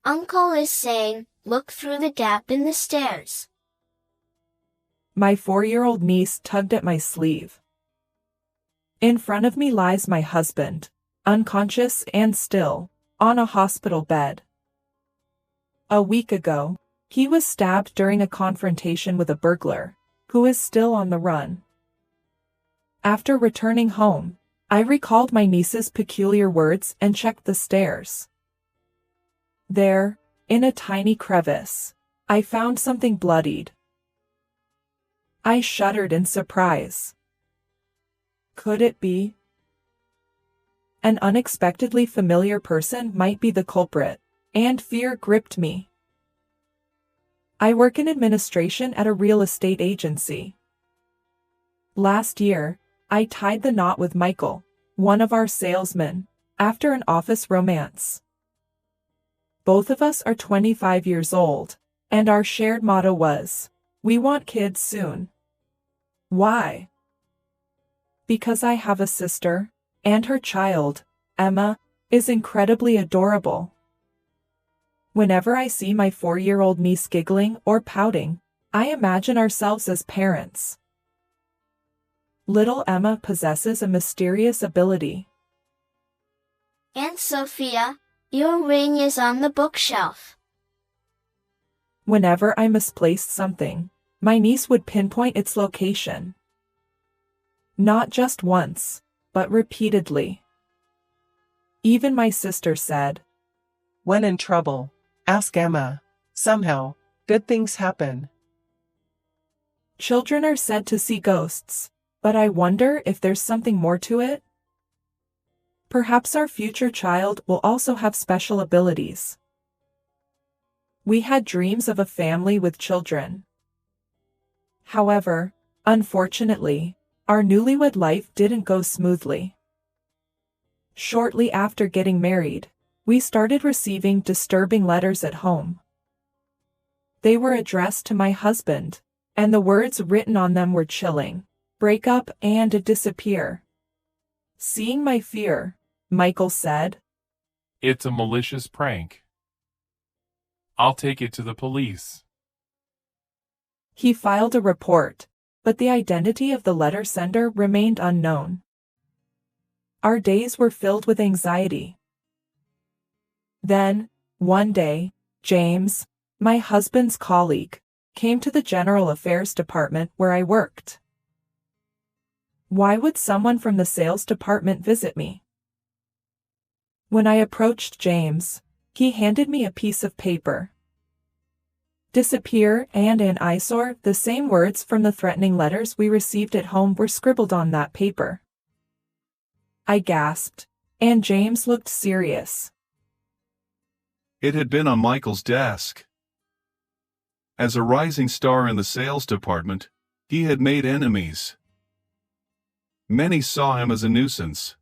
Uncle is saying, look through the gap in the stairs. My 4-year-old niece tugged at my sleeve. In front of me lies my husband, unconscious and still, on a hospital bed. A week ago, he was stabbed during a confrontation with a burglar, who is still on the run. After returning home, I recalled my niece's peculiar words and checked the stairs. There, in a tiny crevice, I found something bloodied. I shuddered in surprise. Could it be? An unexpectedly familiar person might be the culprit, and fear gripped me. I work in administration at a real estate agency. Last year, I tied the knot with Michael, one of our salesmen, after an office romance. Both of us are 25 years old, and our shared motto was, we want kids soon. Why? Because I have a sister, and her child, Emma, is incredibly adorable. Whenever I see my 4-year-old niece giggling or pouting, I imagine ourselves as parents. Little Emma possesses a mysterious ability. Aunt Sophia, your ring is on the bookshelf. Whenever I misplaced something, my niece would pinpoint its location. Not just once, but repeatedly. Even my sister said, When in trouble, ask Emma. Somehow, good things happen. Children are said to see ghosts, but I wonder if there's something more to it. Perhaps our future child will also have special abilities. We had dreams of a family with children. However, unfortunately, our newlywed life didn't go smoothly. Shortly after getting married, we started receiving disturbing letters at home. They were addressed to my husband, and the words written on them were chilling: break up and disappear. Seeing my fear, Michael said, It's a malicious prank. I'll take it to the police. He filed a report, but the identity of the letter sender remained unknown. Our days were filled with anxiety. Then, one day, James, my husband's colleague, came to the General Affairs Department where I worked. Why would someone from the sales department visit me? When I approached James, he handed me a piece of paper. Disappear and an eyesore, the same words from the threatening letters we received at home were scribbled on that paper. I gasped, and James looked serious. It had been on Michael's desk. As a rising star in the sales department, he had made enemies. Many saw him as a nuisance.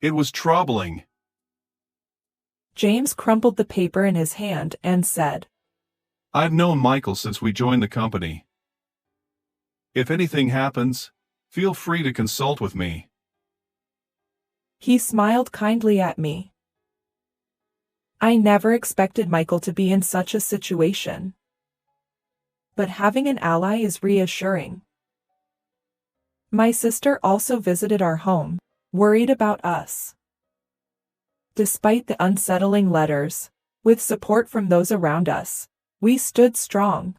It was troubling. James crumpled the paper in his hand and said, I've known Michael since we joined the company. If anything happens, feel free to consult with me. He smiled kindly at me. I never expected Michael to be in such a situation. But having an ally is reassuring. My sister also visited our home, worried about us. Despite the unsettling letters, with support from those around us, we stood strong.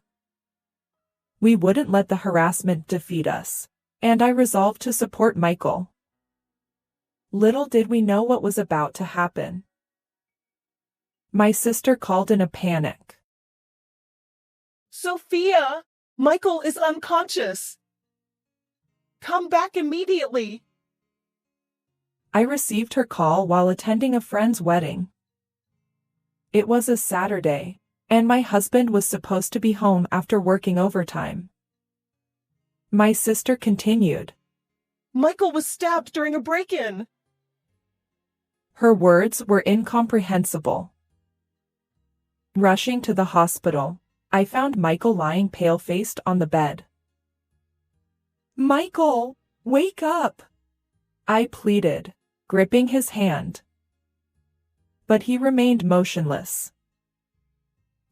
We wouldn't let the harassment defeat us, and I resolved to support Michael. Little did we know what was about to happen. My sister called in a panic. Sophia, Michael is unconscious. Come back immediately. I received her call while attending a friend's wedding. It was a Saturday, and my husband was supposed to be home after working overtime. My sister continued. Michael was stabbed during a break-in. Her words were incomprehensible. Rushing to the hospital, I found Michael lying pale-faced on the bed. Michael, wake up! I pleaded, gripping his hand. but he remained motionless.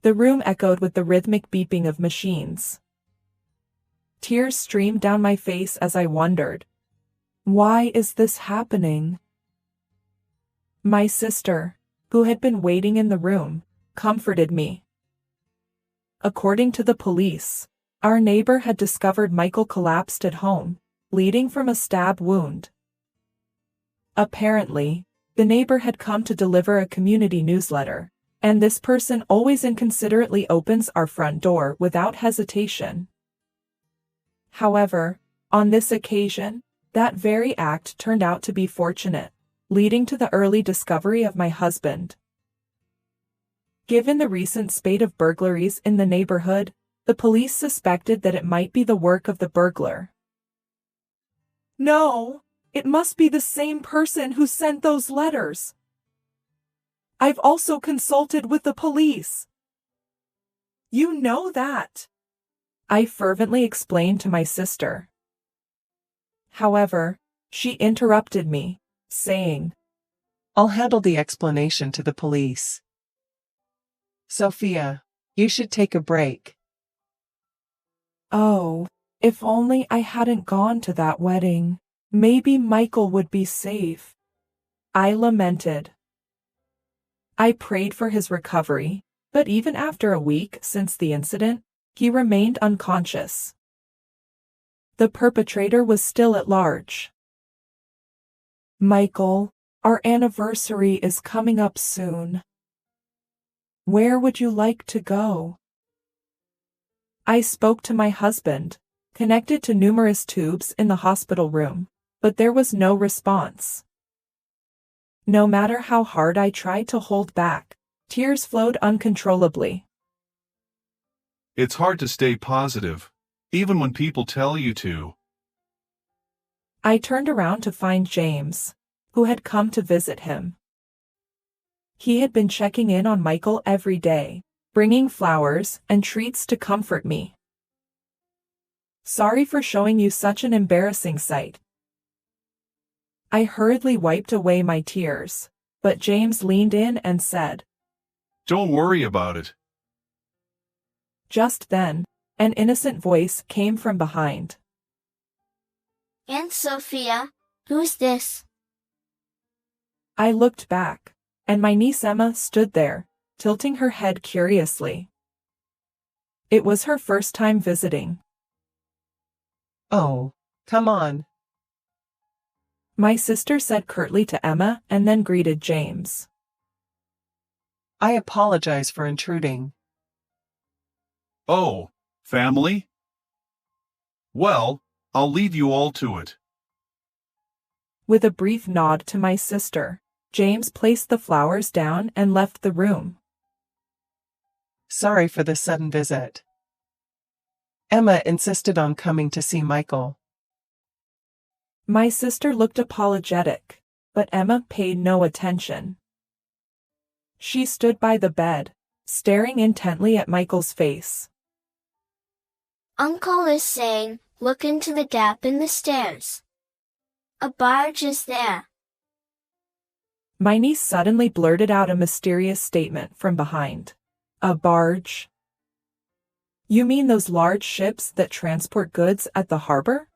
The room echoed with the rhythmic beeping of machines. Tears streamed down my face as I wondered, why is this happening? My sister, who had been waiting in the room, comforted me. According to the police, our neighbor had discovered Michael collapsed at home, bleeding from a stab wound. Apparently, the neighbor had come to deliver a community newsletter, and this person always inconsiderately opens our front door without hesitation. However, on this occasion, that very act turned out to be fortunate, leading to the early discovery of my husband. Given the recent spate of burglaries in the neighborhood, the police suspected that it might be the work of the burglar. No, it must be the same person who sent those letters. I've also consulted with the police. You know that, I fervently explained to my sister. However, she interrupted me, saying, I'll handle the explanation to the police. Sophia, you should take a break. Oh, if only I hadn't gone to that wedding. Maybe Michael would be safe. I lamented. I prayed for his recovery, but even after a week since the incident, he remained unconscious. The perpetrator was still at large. Michael, our anniversary is coming up soon. Where would you like to go? I spoke to my husband, connected to numerous tubes in the hospital room, but there was no response. No matter how hard I tried to hold back, tears flowed uncontrollably. It's hard to stay positive, even when people tell you to. I turned around to find James, who had come to visit him. He had been checking in on Michael every day, bringing flowers and treats to comfort me. Sorry for showing you such an embarrassing sight. I hurriedly wiped away my tears, but James leaned in and said, Don't worry about it. Just then, an innocent voice came from behind. Aunt Sophia, who's this? I looked back, and my niece Emma stood there, tilting her head curiously. It was her first time visiting. Oh, come on. My sister said curtly to Emma and then greeted James. I apologize for intruding. Oh, family? Well, I'll leave you all to it. With a brief nod to my sister, James placed the flowers down and left the room. Sorry for the sudden visit. Emma insisted on coming to see Michael. My sister looked apologetic, but Emma paid no attention. She stood by the bed, staring intently at Michael's face. Uncle is saying, look into the gap in the stairs. A barge is there. My niece suddenly blurted out a mysterious statement from behind. A barge? You mean those large ships that transport goods at the harbor?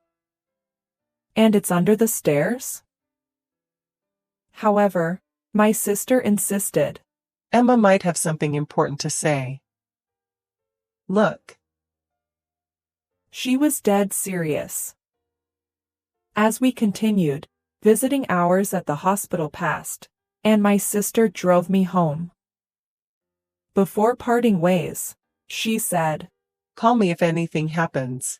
And it's under the stairs? However, my sister insisted. Emma might have something important to say. Look. She was dead serious. As we continued, visiting hours at the hospital passed, and my sister drove me home. Before parting ways, she said, Call me if anything happens.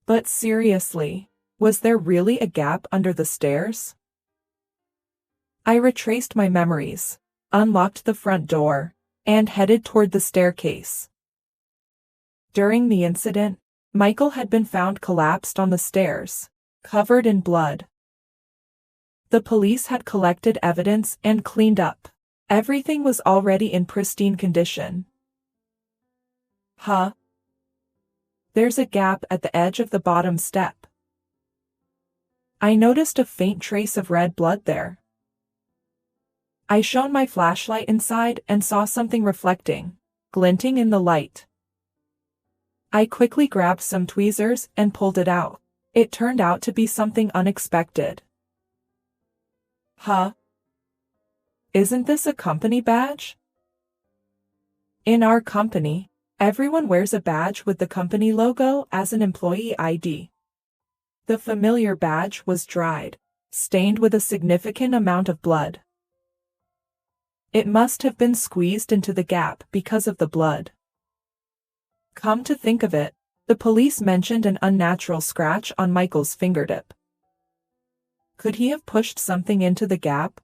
But seriously, was there really a gap under the stairs? I retraced my memories, unlocked the front door, and headed toward the staircase. During the incident, Michael had been found collapsed on the stairs, covered in blood. The police had collected evidence and cleaned up. Everything was already in pristine condition. Huh? There's a gap at the edge of the bottom step. I noticed a faint trace of red blood there. I shone my flashlight inside and saw something reflecting, glinting in the light. I quickly grabbed some tweezers and pulled it out. It turned out to be something unexpected. Huh? Isn't this a company badge? In our company, everyone wears a badge with the company logo as an employee ID. The familiar badge was dried, stained with a significant amount of blood. It must have been squeezed into the gap because of the blood. Come to think of it, the police mentioned an unnatural scratch on Michael's fingertip. Could he have pushed something into the gap?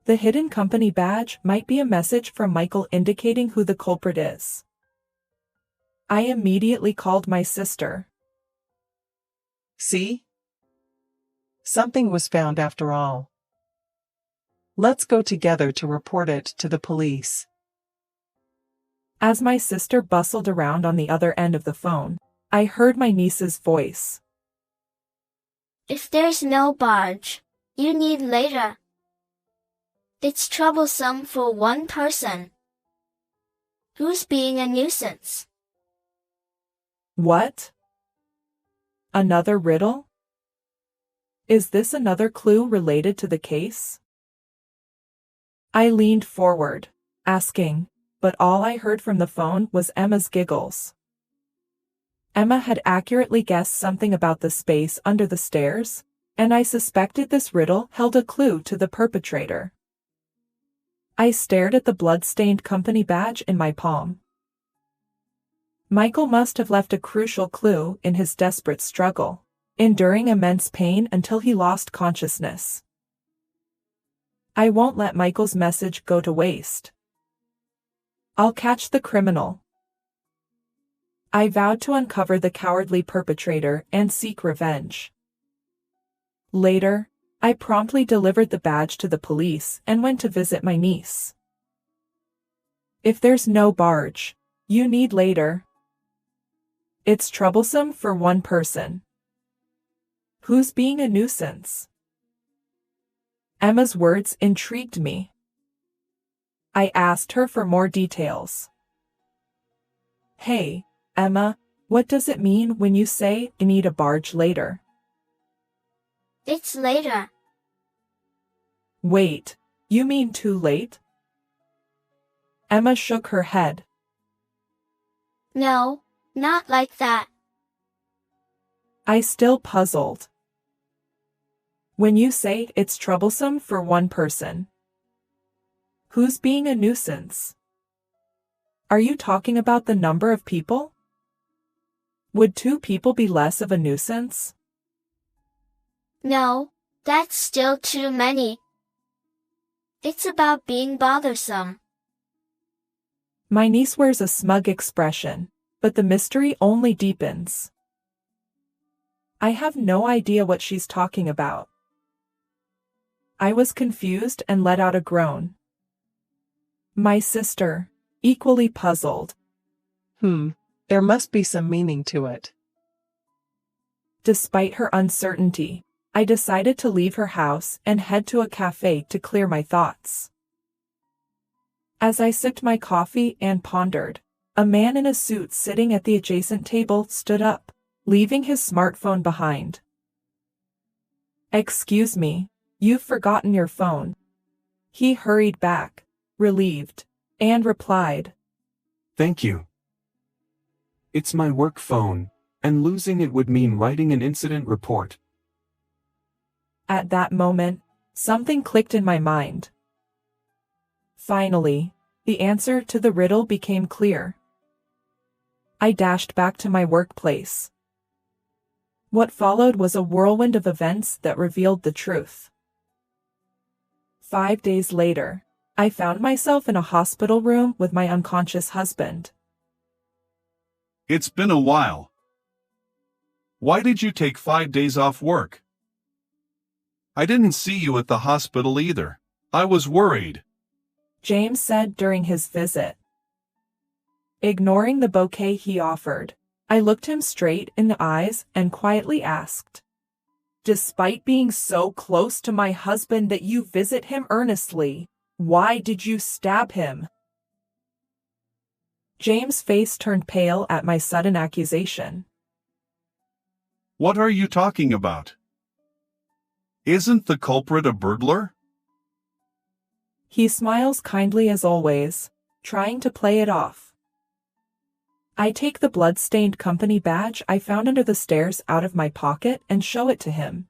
The hidden company badge might be a message from Michael indicating who the culprit is. I immediately called my sister. See? Something was found after all. Let's go together to report it to the police. As my sister bustled around on the other end of the phone, I heard my niece's voice. If there's no barge, you need later. It's troublesome for one person. Who's being a nuisance? What? Another riddle? Is this another clue related to the case? I leaned forward, asking, but all I heard from the phone was Emma's giggles. Emma had accurately guessed something about the space under the stairs, and I suspected this riddle held a clue to the perpetrator. I stared at the blood-stained company badge in my palm. Michael must have left a crucial clue in his desperate struggle, enduring immense pain until he lost consciousness. I won't let Michael's message go to waste. I'll catch the criminal. I vowed to uncover the cowardly perpetrator and seek revenge. Later, I promptly delivered the badge to the police and went to visit my niece. If there's no barge, you need later. It's troublesome for one person. Who's being a nuisance? Emma's words intrigued me. I asked her for more details. Hey, Emma, what does it mean when you say you need a barge later? It's later. Wait, you mean too late? Emma shook her head. No, not like that. I still puzzled. When you say it's troublesome for one person, who's being a nuisance? Are you talking about the number of people? Would 2 people be less of a nuisance? No, that's still too many. It's about being bothersome. My niece wears a smug expression, but the mystery only deepens. I have no idea what she's talking about. I was confused and let out a groan. My sister, equally puzzled. There must be some meaning to it. Despite her uncertainty, I decided to leave her house and head to a cafe to clear my thoughts. As I sipped my coffee and pondered, a man in a suit sitting at the adjacent table stood up, leaving his smartphone behind. Excuse me, you've forgotten your phone. He hurried back, relieved, and replied. Thank you. It's my work phone, and losing it would mean writing an incident report. At that moment, something clicked in my mind. Finally, the answer to the riddle became clear. I dashed back to my workplace. What followed was a whirlwind of events that revealed the truth. 5 days later, I found myself in a hospital room with my unconscious husband. It's been a while. Why did you take 5 days off work? I didn't see you at the hospital either. I was worried. James said during his visit. Ignoring the bouquet he offered, I looked him straight in the eyes and quietly asked, Despite being so close to my husband that you visit him earnestly, why did you stab him? James' face turned pale at my sudden accusation. What are you talking about? Isn't the culprit a burglar? He smiles kindly as always, trying to play it off. I take the blood-stained company badge I found under the stairs out of my pocket and show it to him.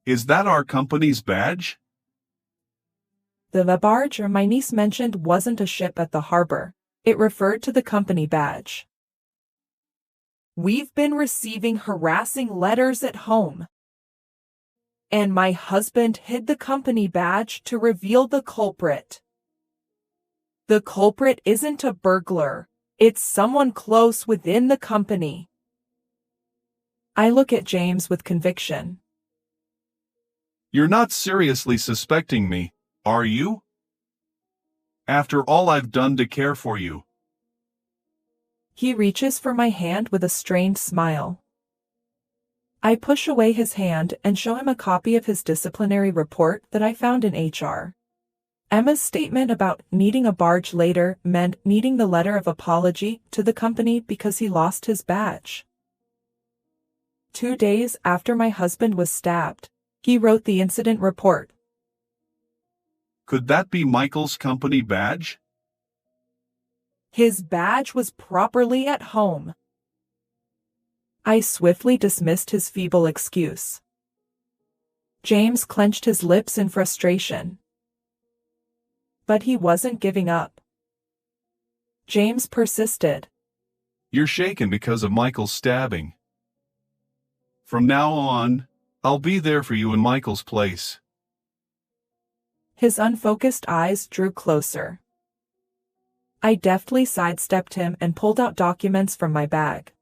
Is that our company's badge? The barge my niece mentioned wasn't a ship at the harbor. It referred to the company badge. We've been receiving harassing letters at home. And my husband hid the company badge to reveal the culprit. The culprit isn't a burglar. It's someone close within the company. I look at James with conviction. You're not seriously suspecting me, are you? After all I've done to care for you. He reaches for my hand with a strained smile. I push away his hand and show him a copy of his disciplinary report that I found in HR. Emma's statement about needing a barge later meant needing the letter of apology to the company because he lost his badge. 2 days after my husband was stabbed, he wrote the incident report. Could that be Michael's company badge? His badge was properly at home. I swiftly dismissed his feeble excuse. James clenched his lips in frustration. But he wasn't giving up. James persisted. You're shaken because of Michael's stabbing. From now on, I'll be there for you in Michael's place. His unfocused eyes drew closer. I deftly sidestepped him and pulled out documents from my bag.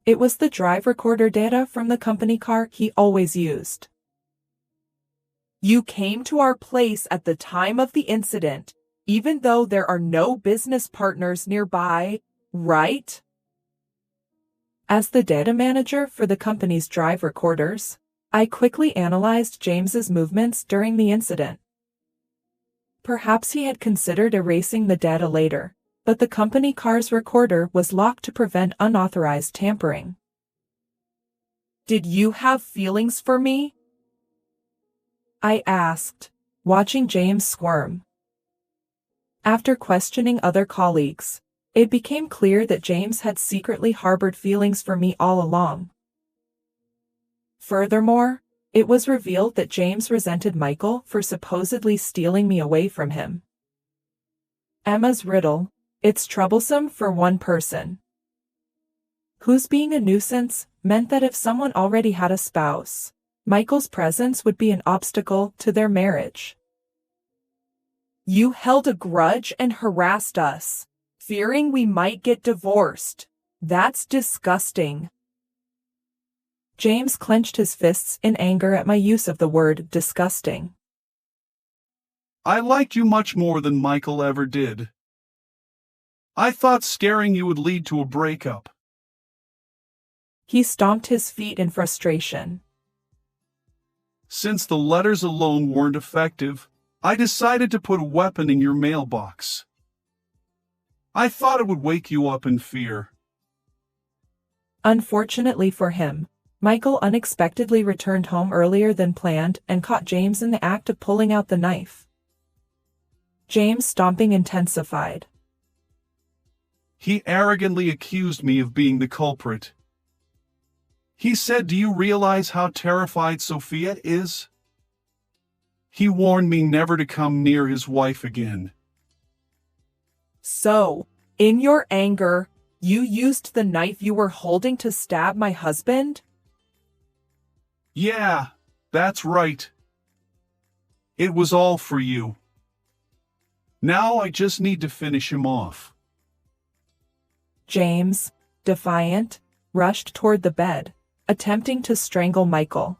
It was the drive recorder data from the company car he always used. You came to our place at the time of the incident, even though there are no business partners nearby, right? As the data manager for the company's drive recorders, I quickly analyzed James's movements during the incident. Perhaps he had considered erasing the data later, but the company car's recorder was locked to prevent unauthorized tampering. Did you have feelings for me? I asked, watching James squirm. After questioning other colleagues, it became clear that James had secretly harbored feelings for me all along. Furthermore, it was revealed that James resented Michael for supposedly stealing me away from him. Emma's riddle, it's troublesome for one person. Whose being a nuisance meant that if someone already had a spouse, Michael's presence would be an obstacle to their marriage. You held a grudge and harassed us, fearing we might get divorced. That's disgusting. James clenched his fists in anger at my use of the word disgusting. I liked you much more than Michael ever did. I thought scaring you would lead to a breakup. He stomped his feet in frustration. Since the letters alone weren't effective, I decided to put a weapon in your mailbox. I thought it would wake you up in fear. Unfortunately for him, Michael unexpectedly returned home earlier than planned and caught James in the act of pulling out the knife. James' stomping intensified. He arrogantly accused me of being the culprit. He said, "Do you realize how terrified Sophia is?" He warned me never to come near his wife again. So, in your anger, you used the knife you were holding to stab my husband? Yeah, that's right. It was all for you. Now I just need to finish him off. James, defiant, rushed toward the bed, attempting to strangle Michael.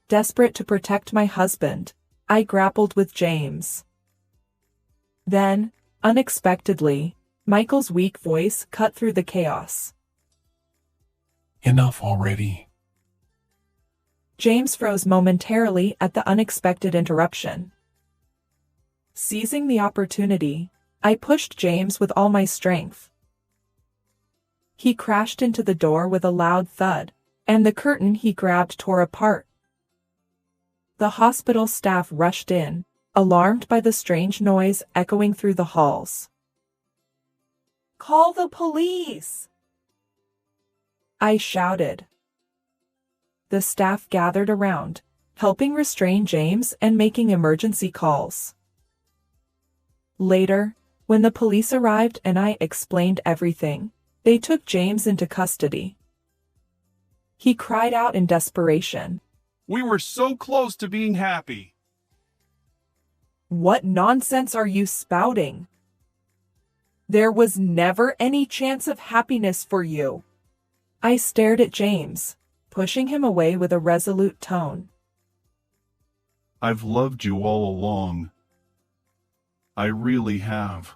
Desperate to protect my husband, I grappled with James. Then, unexpectedly, Michael's weak voice cut through the chaos. Enough already. James froze momentarily at the unexpected interruption. Seizing the opportunity, I pushed James with all my strength. He crashed into the door with a loud thud, and the curtain he grabbed tore apart. The hospital staff rushed in, alarmed by the strange noise echoing through the halls. "Call the police!" I shouted. The staff gathered around, helping restrain James and making emergency calls. Later, when the police arrived and I explained everything, they took James into custody. He cried out in desperation. We were so close to being happy. "What nonsense are you spouting? There was never any chance of happiness for you." I stared at James, pushing him away with a resolute tone. I've loved you all along. I really have.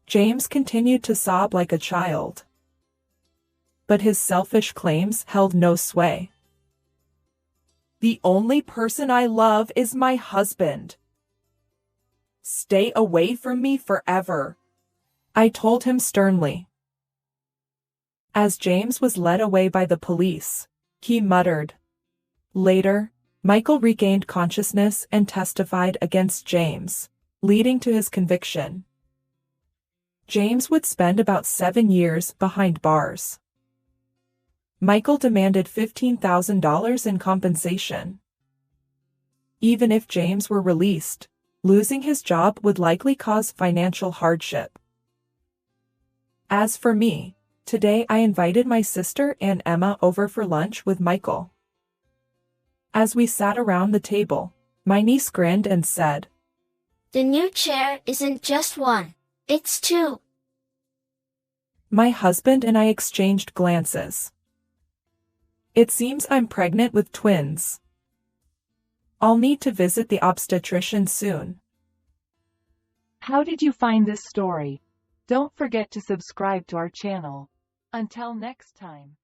James continued to sob like a child. But his selfish claims held no sway. "The only person I love is my husband. Stay away from me forever," I told him sternly. As James was led away by the police, he muttered. Later, Michael regained consciousness and testified against James, leading to his conviction. James would spend about 7 years behind bars. Michael demanded $15,000 in compensation. Even if James were released, losing his job would likely cause financial hardship. As for me, today I invited my sister and Emma over for lunch with Michael. As we sat around the table, my niece grinned and said, "The new chair isn't just one, it's two." My husband and I exchanged glances. It seems I'm pregnant with twins. I'll need to visit the obstetrician soon. How did you find this story? Don't forget to subscribe to our channel. Until next time.